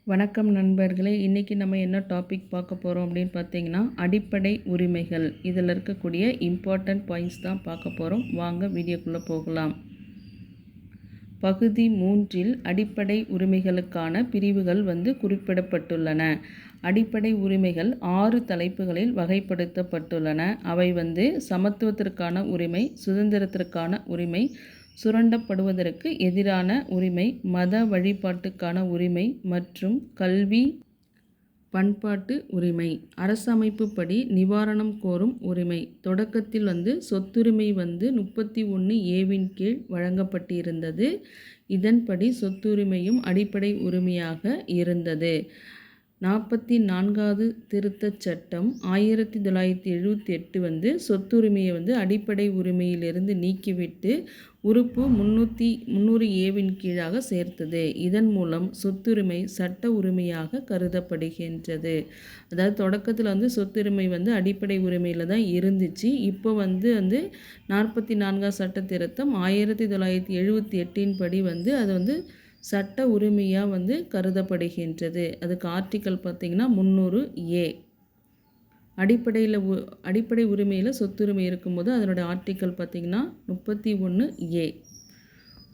வணக்கம் நண்பர்களே. இன்றைக்கி நம்ம என்ன டாபிக் பார்க்க போகிறோம் அப்படின்னு பார்த்தீங்கன்னா, அடிப்படை உரிமைகள். இதில் இருக்கக்கூடிய இம்பார்ட்டண்ட் பாயிண்ட்ஸ் தான் பார்க்க போகிறோம். வாங்க வீடியோக்குள்ளே போகலாம். பகுதி 3இல் அடிப்படை உரிமைகளுக்கான பிரிவுகள் குறிப்பிடப்பட்டுள்ளன. அடிப்படை உரிமைகள் 6 தலைப்புகளில் வகைப்படுத்தப்பட்டுள்ளன. அவை சமத்துவத்திற்கான உரிமை, சுதந்திரத்திற்கான உரிமை, சுரண்டப்படுவதற்கு எதிரான உரிமை, மத வழிபாட்டுக்கான உரிமை மற்றும் கல்வி பண்பாட்டு உரிமை. அரசமைப்புப்படி நிவாரணம் கோரும் உரிமை. தொடக்கத்தில் சொத்துரிமை 31A கீழ் வழங்கப்பட்டிருந்தது. இதன்படி சொத்துரிமையும் அடிப்படை உரிமையாக இருந்தது. 44வது திருத்தச் சட்டம் 1978 சொத்துரிமையை அடிப்படை உரிமையிலிருந்து நீக்கிவிட்டு உறுப்பு 300A கீழாக சேர்த்தது. இதன் மூலம் சொத்துரிமை சட்ட உரிமையாக கருதப்படுகின்றது. அதாவது தொடக்கத்தில் சொத்துரிமை அடிப்படை உரிமையில் தான் இருந்துச்சு. இப்போ 44ஆம் சட்ட திருத்தம் 1978 படி அது சட்ட உரிமையாக கருதப்படுகின்றது. அதுக்கு ஆர்டிக்கல் பார்த்திங்கன்னா 300A. அடிப்படை உரிமையில் சொத்துரிமை இருக்கும்போது அதனுடைய ஆர்டிக்கல் பார்த்திங்கன்னா 31A.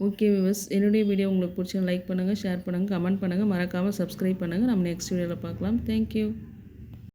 ஓகே வியூவர்ஸ், என்னுடைய வீடியோ உங்களுக்கு பிடிச்சா லைக் பண்ணுங்கள், ஷேர் பண்ணுங்கள், கமெண்ட் பண்ணுங்கள், மறக்காமல் சப்ஸ்கிரைப் பண்ணுங்கள். நம்ம நெக்ஸ்ட் வீடியோவில் பார்க்கலாம். தேங்க்யூ.